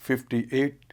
58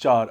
4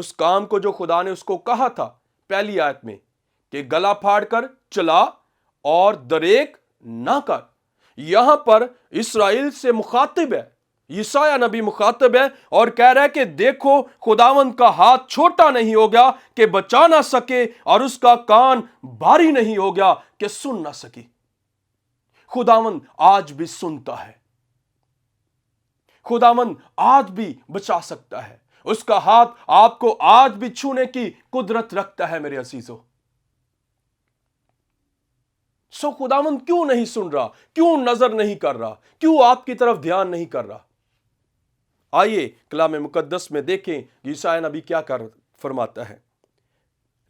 اس کام کو جو خدا نے اس کو کہا تھا پہلی آیت میں کہ گلا پھاڑ کر چلا اور دریغ نہ کر، یہاں پر اسرائیل سے مخاطب ہے، یسایہ نبی مخاطب ہے اور کہہ رہا ہے کہ دیکھو خداوند کا ہاتھ چھوٹا نہیں ہو گیا کہ بچا نہ سکے، اور اس کا کان بھاری نہیں ہو گیا کہ سن نہ سکے۔ خداوند آج بھی سنتا ہے، خداوند آج بھی بچا سکتا ہے، اس کا ہاتھ آپ کو آج بھی چھونے کی قدرت رکھتا ہے میرے عزیزو۔ سو خداوند کیوں نہیں سن رہا، کیوں نظر نہیں کر رہا، کیوں آپ کی طرف دھیان نہیں کر رہا؟ آئیے کلام مقدس میں دیکھیں یسایہ نبی کیا فرماتا ہے۔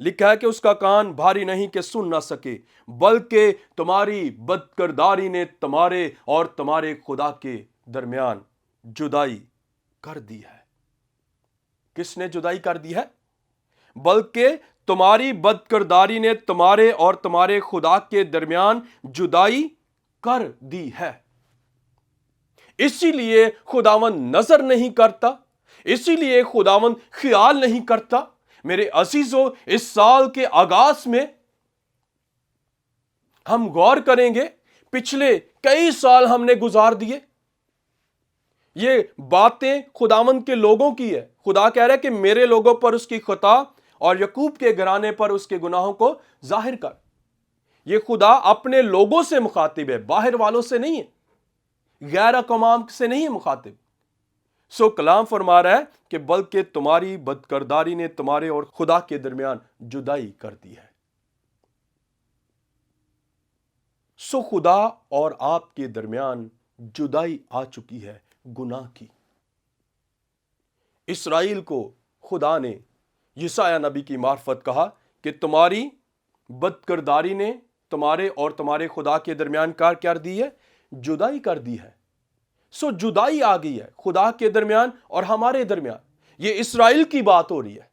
لکھا ہے کہ اس کا کان بھاری نہیں کہ سن نہ سکے، بلکہ تمہاری بدکرداری نے تمہارے اور تمہارے خدا کے درمیان جدائی کر دی ہے۔ کس نے جدائی کر دی ہے؟ بلکہ تمہاری بدکرداری نے تمہارے اور تمہارے خدا کے درمیان جدائی کر دی ہے۔ اسی لیے خداوند نظر نہیں کرتا، اسی لیے خداوند خیال نہیں کرتا۔ میرے عزیزو، اس سال کے آغاز میں ہم غور کریں گے، پچھلے کئی سال ہم نے گزار دیے، یہ باتیں خداوند کے لوگوں کی ہے۔ خدا کہہ رہا ہے کہ میرے لوگوں پر اس کی خطا اور یعقوب کے گھرانے پر اس کے گناہوں کو ظاہر کر۔ یہ خدا اپنے لوگوں سے مخاطب ہے، باہر والوں سے نہیں ہے، غیر اقوام سے نہیں ہے مخاطب۔ سو کلام فرما رہا ہے کہ بلکہ تمہاری بدکرداری نے تمہارے اور خدا کے درمیان جدائی کر دی ہے۔ سو خدا اور آپ کے درمیان جدائی آ چکی ہے گناہ کی۔ اسرائیل کو خدا نے یسایہ نبی کی معرفت کہا کہ تمہاری بدکرداری نے تمہارے اور تمہارے خدا کے درمیان کار کر دی ہے، جدائی کر دی ہے۔ سو جدائی آ گئی ہے خدا کے درمیان اور ہمارے درمیان، یہ اسرائیل کی بات ہو رہی ہے۔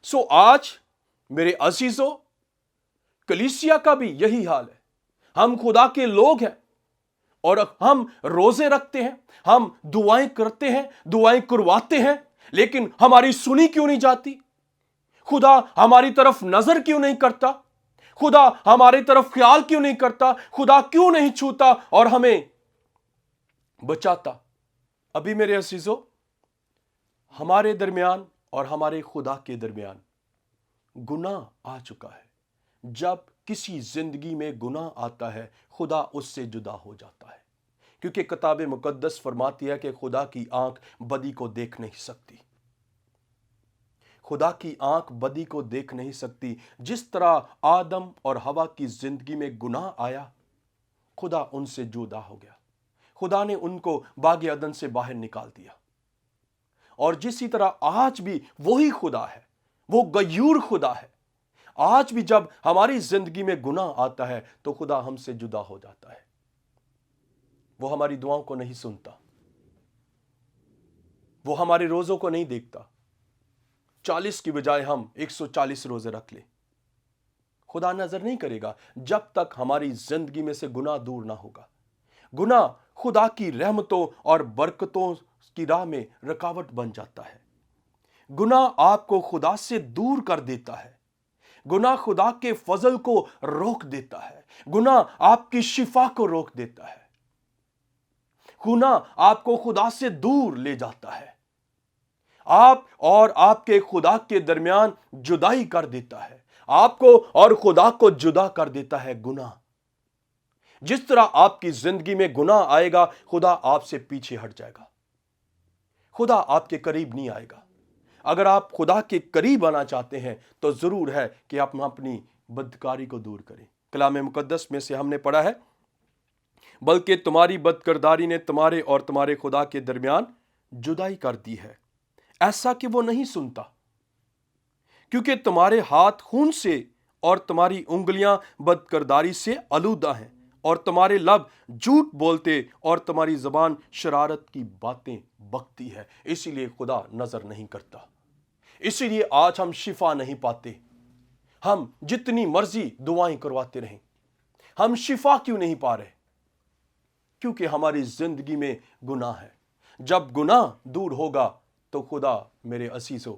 سو آج میرے عزیزو، کلیسیا کا بھی یہی حال ہے۔ ہم خدا کے لوگ ہیں اور ہم روزے رکھتے ہیں، ہم دعائیں کرتے ہیں، دعائیں کرواتے ہیں، لیکن ہماری سنی کیوں نہیں جاتی؟ خدا ہماری طرف نظر کیوں نہیں کرتا؟ خدا ہماری طرف خیال کیوں نہیں کرتا؟ خدا کیوں نہیں چھوتا اور ہمیں بچاتا؟ ابھی میرے عزیزو، ہمارے درمیان اور ہمارے خدا کے درمیان گناہ آ چکا ہے۔ جب کسی زندگی میں گناہ آتا ہے، خدا اس سے جدا ہو جاتا ہے، کیونکہ کتاب مقدس فرماتی ہے کہ خدا کی آنکھ بدی کو دیکھ نہیں سکتی۔ خدا کی آنکھ بدی کو دیکھ نہیں سکتی۔ جس طرح آدم اور حوا کی زندگی میں گناہ آیا، خدا ان سے جدا ہو گیا، خدا نے ان کو باغ عدن سے باہر نکال دیا۔ اور جسی طرح آج بھی وہی خدا ہے، وہ غیور خدا ہے۔ آج بھی جب ہماری زندگی میں گناہ آتا ہے تو خدا ہم سے جدا ہو جاتا ہے، وہ ہماری دعاؤں کو نہیں سنتا، وہ ہمارے روزوں کو نہیں دیکھتا۔ 40 کی بجائے ہم 140 روزے رکھ لیں، خدا نظر نہیں کرے گا جب تک ہماری زندگی میں سے گناہ دور نہ ہوگا۔ گناہ خدا کی رحمتوں اور برکتوں کی راہ میں رکاوٹ بن جاتا ہے۔ گناہ آپ کو خدا سے دور کر دیتا ہے، گناہ خدا کے فضل کو روک دیتا ہے، گناہ آپ کی شفا کو روک دیتا ہے، گناہ آپ کو خدا سے دور لے جاتا ہے، آپ اور آپ کے خدا کے درمیان جدائی کر دیتا ہے، آپ کو اور خدا کو جدا کر دیتا ہے گناہ۔ جس طرح آپ کی زندگی میں گناہ آئے گا، خدا آپ سے پیچھے ہٹ جائے گا، خدا آپ کے قریب نہیں آئے گا۔ اگر آپ خدا کے قریب آنا چاہتے ہیں تو ضرور ہے کہ آپ اپنی بدکاری کو دور کریں۔ کلام مقدس میں سے ہم نے پڑھا ہے، بلکہ تمہاری بدکرداری نے تمہارے اور تمہارے خدا کے درمیان جدائی کر دی ہے، ایسا کہ وہ نہیں سنتا، کیونکہ تمہارے ہاتھ خون سے اور تمہاری انگلیاں بدکرداری سے آلودہ ہیں، اور تمہارے لب جھوٹ بولتے اور تمہاری زبان شرارت کی باتیں بکتی ہے۔ اسی لیے خدا نظر نہیں کرتا، اسی لیے آج ہم شفا نہیں پاتے۔ ہم جتنی مرضی دعائیں کرواتے رہیں، ہم شفا کیوں نہیں پا رہے؟ کیونکہ ہماری زندگی میں گناہ ہے۔ جب گناہ دور ہوگا تو خدا میرے عزیزو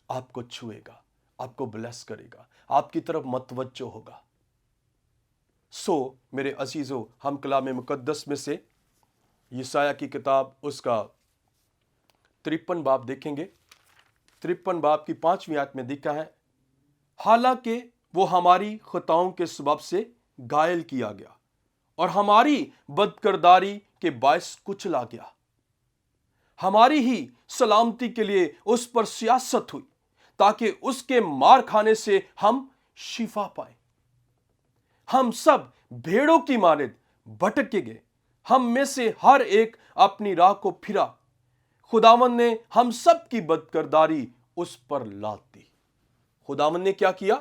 آپ کو چھوئے گا، آپ کو بلیس کرے گا، آپ کی طرف متوجہ ہوگا۔ میرے عزیزو، ہم کلام مقدس میں سے یسایہ کی کتاب اس کا 53 باب دیکھیں گے۔ 53 باب کی 5ویں آیت میں لکھا ہے، حالانکہ وہ ہماری خطاؤں کے سبب سے گائل کیا گیا اور ہماری بدکرداری کے باعث کچلا گیا، ہماری ہی سلامتی کے لیے اس پر سیاست ہوئی تاکہ اس کے مار کھانے سے ہم شفا پائیں۔ ہم سب بھیڑوں کی مانند بھٹک کے گئے، ہم میں سے ہر ایک اپنی راہ کو پھرا، خداوند نے ہم سب کی بدکرداری اس پر لاد دی۔ خداوند نے کیا کیا؟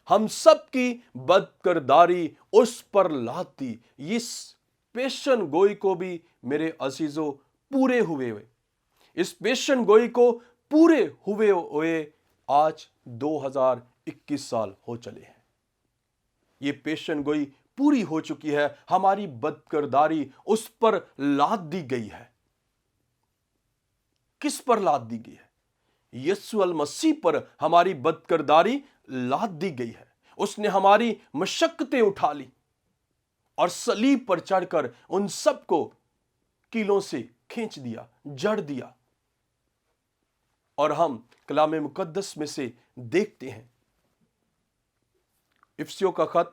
ہم سب کی بدکرداری اس پر لاد دی۔ اس پیشن گوئی کو بھی میرے عزیزو پورے ہوئے اس پیشن گوئی کو پورے ہوئے آج 2021 سال ہو چلے ہیں۔ یہ پیشن گوئی پوری ہو چکی ہے، ہماری بدکرداری اس پر لاد دی گئی ہے۔ کس پر لاد دی گئی ہے؟ یسوع المسیح پر ہماری بدکرداری لاد دی گئی ہے۔ اس نے ہماری مشقتیں اٹھا لی اور صلیب پر چڑھ کر ان سب کو کیلوں سے کھینچ دیا، جڑ دیا۔ اور ہم کلام مقدس میں سے دیکھتے ہیں، افسیوں کا خط،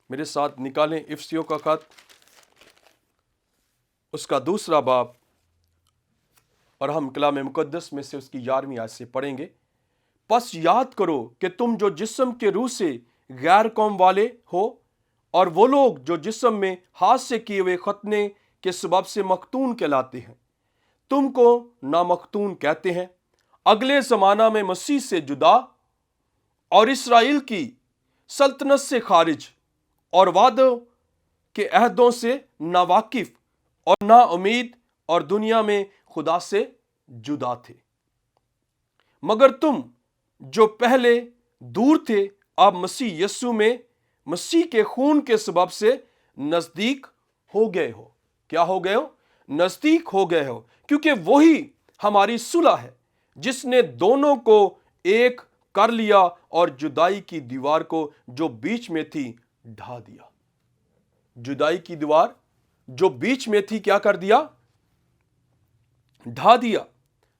میرے ساتھ نکالیں افسیوں کا خط، اس کا 2 باب، اور ہم کلام مقدس میں سے اس کی 11ویں آیت سے پڑھیں گے۔ پس یاد کرو کہ تم جو جسم کے روح سے غیر قوم والے ہو، اور وہ لوگ جو جسم میں ہاتھ سے کیے ہوئے ختنے کے سبب سے مختون کہلاتے ہیں، تم کو نامختون کہتے ہیں، اگلے زمانہ میں مسیح سے جدا اور اسرائیل کی سلطنت سے خارج اور وعدوں کے عہدوں سے ناواقف اور نا امید اور دنیا میں خدا سے جدا تھے۔ مگر تم جو پہلے دور تھے اب مسیح یسوع میں مسیح کے خون کے سبب سے نزدیک ہو گئے ہو۔ کیا ہو گئے ہو؟ نزدیک ہو گئے ہو، کیونکہ وہی ہماری صلح ہے جس نے دونوں کو ایک کر لیا اور جدائی کی دیوار کو جو بیچ میں تھی ڈھا دیا۔ جدائی کی دیوار جو بیچ میں تھی کیا کر دیا؟ ڈھا دیا۔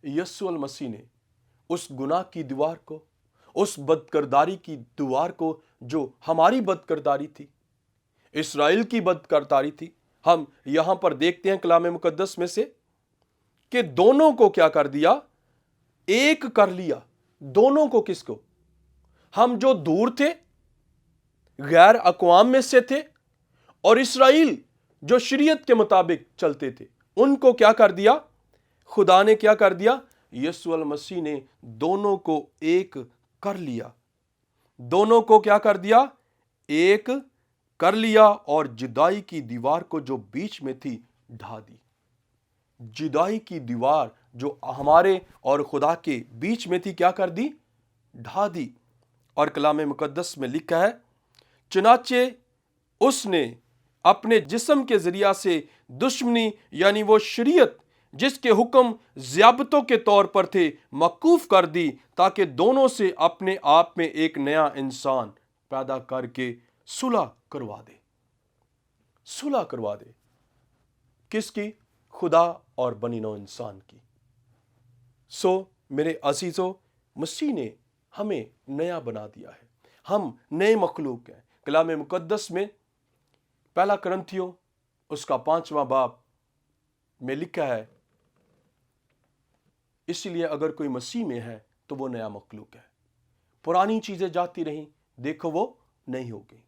یسوع المسیح نے اس گناہ کی دیوار کو، اس بدکرداری کی دیوار کو جو ہماری بدکرداری تھی، اسرائیل کی بدکرداری تھی، ہم یہاں پر دیکھتے ہیں کلام مقدس میں سے کہ دونوں کو کیا کر دیا؟ ایک کر لیا۔ دونوں کو کس کو؟ ہم جو دور تھے، غیر اقوام میں سے تھے، اور اسرائیل جو شریعت کے مطابق چلتے تھے، ان کو کیا کر دیا؟ خدا نے کیا کر دیا؟ یسوع المسیح نے دونوں کو ایک کر لیا۔ دونوں کو کیا کر دیا؟ ایک کر لیا، اور جدائی کی دیوار کو جو بیچ میں تھی ڈھا دی۔ جدائی کی دیوار جو ہمارے اور خدا کے بیچ میں تھی کیا کر دی؟ ڈھا دی۔ اور کلام مقدس میں لکھا ہے، چنانچہ اس نے اپنے جسم کے ذریعہ سے دشمنی، یعنی وہ شریعت جس کے حکم ضیابطوں کے طور پر تھے، موقوف کر دی، تاکہ دونوں سے اپنے آپ میں ایک نیا انسان پیدا کر کے صلح کروا دے۔ صلح کروا دے۔ کس کی؟ خدا اور بنی نوع انسان کی۔ میرے عزیزو، مسیح نے ہمیں نیا بنا دیا ہے، ہم نئے مخلوق ہیں۔ کلام مقدس میں 1 کرنتھیوں اس کا 5واں باب میں لکھا ہے، اس لیے اگر کوئی مسیح میں ہے تو وہ نیا مخلوق ہے، پرانی چیزیں جاتی رہیں، دیکھو وہ نہیں ہو گئی۔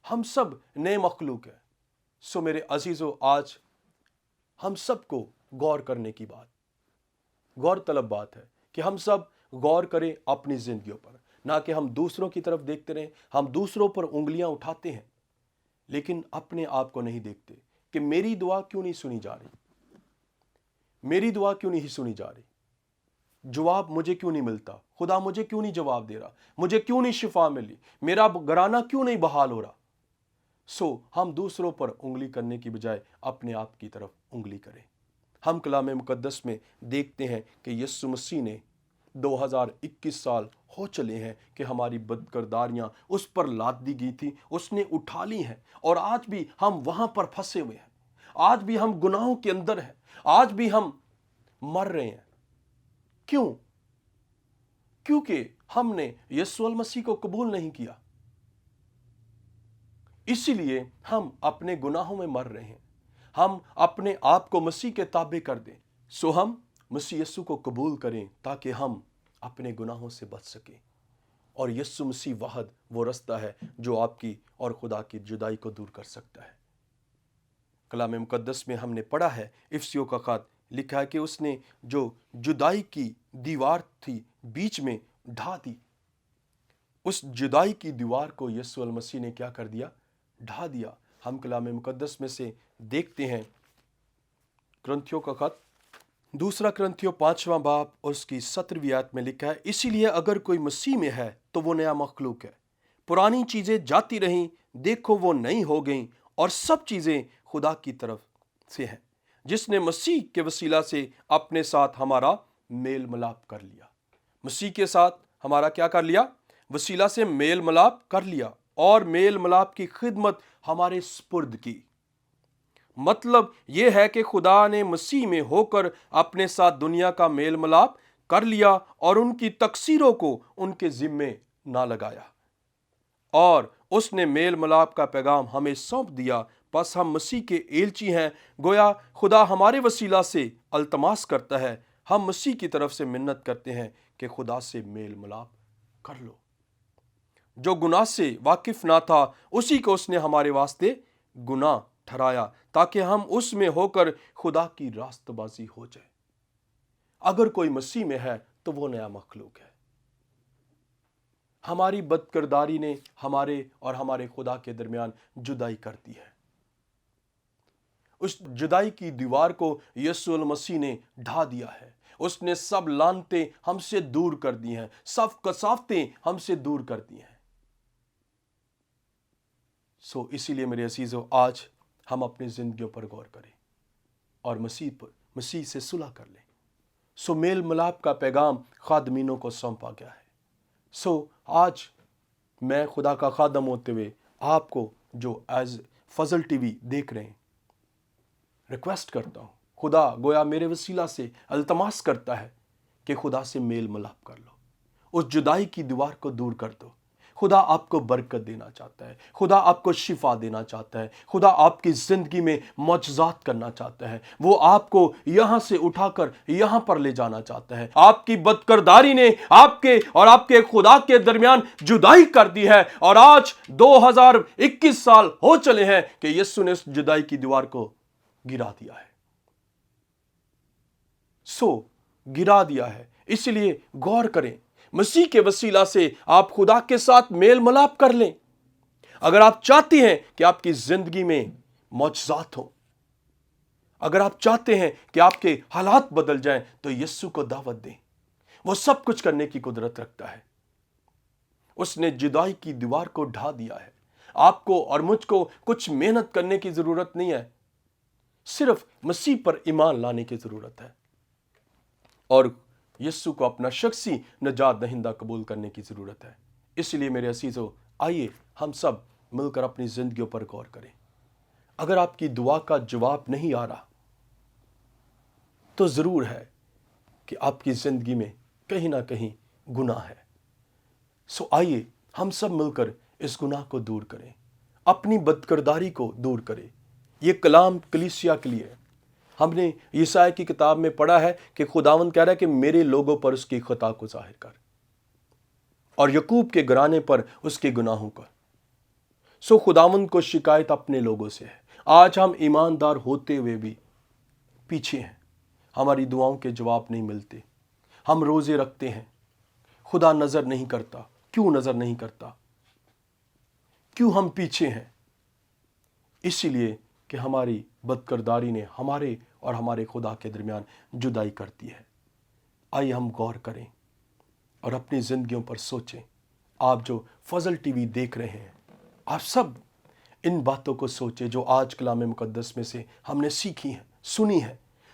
ہم سب نئے مخلوق ہیں۔ میرے عزیزو، آج ہم سب کو غور کرنے کی بات، غور طلب بات ہے کہ ہم سب غور کریں اپنی زندگیوں پر، نہ کہ ہم دوسروں کی طرف دیکھتے رہیں۔ ہم دوسروں پر انگلیاں اٹھاتے ہیں لیکن اپنے آپ کو نہیں دیکھتے کہ میری دعا کیوں نہیں سنی جا رہی، میری دعا کیوں نہیں سنی جا رہی، جواب مجھے کیوں نہیں ملتا، خدا مجھے کیوں نہیں جواب دے رہا، مجھے کیوں نہیں شفا ملی، میرا گھرانہ کیوں نہیں بحال ہو رہا۔ ہم دوسروں پر انگلی کرنے کی بجائے اپنے آپ کی طرف انگلی کریں۔ ہم کلام مقدس میں دیکھتے ہیں کہ یسوع مسیح نے 2021 سال ہو چلے ہیں کہ ہماری بدکرداریاں اس پر لاد دی گئی تھی، اس نے اٹھا لی ہیں، اور آج بھی ہم وہاں پر پھنسے ہوئے ہیں، آج بھی ہم گناہوں کے اندر ہیں، آج بھی ہم مر رہے ہیں۔ کیوں؟ کیونکہ ہم نے یسوع المسیح کو قبول نہیں کیا، اسی لیے ہم اپنے گناہوں میں مر رہے ہیں۔ ہم اپنے آپ کو مسیح کے تابع کر دیں، ہم مسیح یسوع کو قبول کریں تاکہ ہم اپنے گناہوں سے بچ سکیں، اور یسوع مسیح واحد وہ رستہ ہے جو آپ کی اور خدا کی جدائی کو دور کر سکتا ہے۔ کلام مقدس میں ہم نے پڑھا ہے، افسیوں کا خط لکھا ہے کہ اس نے جو جدائی کی دیوار تھی بیچ میں ڈھا دی۔ اس جدائی کی دیوار کو یسوع المسیح نے کیا کر دیا؟ ڈھا دیا۔ ہم کلام مقدس میں سے دیکھتے ہیں، کرنتھیوں کا خط 2 کرنتھیوں 5واں باب اس کی 17ویں آیت میں لکھا ہے، اسی لیے اگر کوئی مسیح میں ہے تو وہ نیا مخلوق ہے، پرانی چیزیں جاتی رہیں، دیکھو وہ نئی ہو گئیں، اور سب چیزیں خدا کی طرف سے ہیں، جس نے مسیح کے وسیلہ سے اپنے ساتھ ہمارا میل ملاپ کر لیا۔ مسیح کے ساتھ ہمارا کیا کر لیا؟ وسیلہ سے میل ملاپ کر لیا، اور میل ملاپ کی خدمت ہمارے سپرد کی۔ مطلب یہ ہے کہ خدا نے مسیح میں ہو کر اپنے ساتھ دنیا کا میل ملاپ کر لیا اور ان کی تقصیروں کو ان کے ذمے نہ لگایا، اور اس نے میل ملاپ کا پیغام ہمیں سونپ دیا۔ پس ہم مسیح کے ایلچی ہیں، گویا خدا ہمارے وسیلہ سے التماس کرتا ہے، ہم مسیح کی طرف سے منت کرتے ہیں کہ خدا سے میل ملاپ کر لو۔ جو گناہ سے واقف نہ تھا اسی کو اس نے ہمارے واسطے گناہ ٹھہرایا تاکہ ہم اس میں ہو کر خدا کی راست بازی ہو جائے۔ اگر کوئی مسیح میں ہے تو وہ نیا مخلوق ہے۔ ہماری بدکرداری نے ہمارے اور ہمارے خدا کے درمیان جدائی کر دی ہے۔ اس جدائی کی دیوار کو یسوع المسیح نے ڈھا دیا ہے۔ اس نے سب لعنتیں ہم سے دور کر دی ہیں، سب کثافتیں ہم سے دور کر دی ہیں۔ اسی لیے میرے عزیزو، آج ہم اپنی زندگیوں پر غور کریں اور مسیح سے صلح کر لیں۔ میل ملاپ کا پیغام خادمینوں کو سونپا گیا ہے۔ آج میں خدا کا خادم ہوتے ہوئے آپ کو جو ایز فضل ٹی وی دیکھ رہے ہیں، ریکویسٹ کرتا ہوں، خدا گویا میرے وسیلہ سے التماس کرتا ہے کہ خدا سے میل ملاپ کر لو، اس جدائی کی دیوار کو دور کر دو۔ خدا آپ کو برکت دینا چاہتا ہے، خدا آپ کو شفا دینا چاہتا ہے، خدا آپ کی زندگی میں معجزات کرنا چاہتا ہے، وہ آپ کو یہاں سے اٹھا کر یہاں پر لے جانا چاہتا ہے۔ آپ کی بدکرداری نے آپ کے اور آپ کے خدا کے درمیان جدائی کر دی ہے، اور آج 2021 سال ہو چلے ہیں کہ یسوع نے اس جدائی کی دیوار کو گرا دیا ہے۔ گرا دیا ہے۔ اس لیے غور کریں، مسیح کے وسیلہ سے آپ خدا کے ساتھ میل ملاپ کر لیں۔ اگر آپ چاہتے ہیں کہ آپ کی زندگی میں معجزات ہوں، اگر آپ چاہتے ہیں کہ آپ کے حالات بدل جائیں، تو یسوع کو دعوت دیں۔ وہ سب کچھ کرنے کی قدرت رکھتا ہے۔ اس نے جدائی کی دیوار کو ڈھا دیا ہے۔ آپ کو اور مجھ کو کچھ محنت کرنے کی ضرورت نہیں ہے، صرف مسیح پر ایمان لانے کی ضرورت ہے، اور یسوع کو اپنا شخصی نجات دہندہ قبول کرنے کی ضرورت ہے۔ اس لیے میرے عزیزو، آئیے ہم سب مل کر اپنی زندگیوں پر غور کریں۔ اگر آپ کی دعا کا جواب نہیں آ رہا تو ضرور ہے کہ آپ کی زندگی میں کہیں نہ کہیں گناہ ہے۔ آئیے ہم سب مل کر اس گناہ کو دور کریں، اپنی بدکرداری کو دور کریں۔ یہ کلام کلیسیا کے لیے ہے۔ ہم نے یسایا کی کتاب میں پڑھا ہے کہ خداوند کہہ رہا ہے کہ میرے لوگوں پر اس کی خطا کو ظاہر کر، اور یعقوب کے گھرانے پر اس کے گناہوں کا۔ خداوند کو شکایت اپنے لوگوں سے ہے۔ آج ہم ایماندار ہوتے ہوئے بھی پیچھے ہیں، ہماری دعاؤں کے جواب نہیں ملتے، ہم روزے رکھتے ہیں، خدا نظر نہیں کرتا۔ کیوں نظر نہیں کرتا؟ کیوں ہم پیچھے ہیں؟ اسی لیے کہ ہماری بدکرداری نے ہمارے اور ہمارے خدا کے درمیان جدائی کرتی ہے۔ آئیے ہم غور کریں اور اپنی زندگیوں پر سوچیں۔ آپ جو فضل ٹی وی دیکھ رہے ہیں، آپ سب ان باتوں کو سوچیں جو آج کلام مقدس میں سے ہم نے سیکھی ہیں، سنی ہیں۔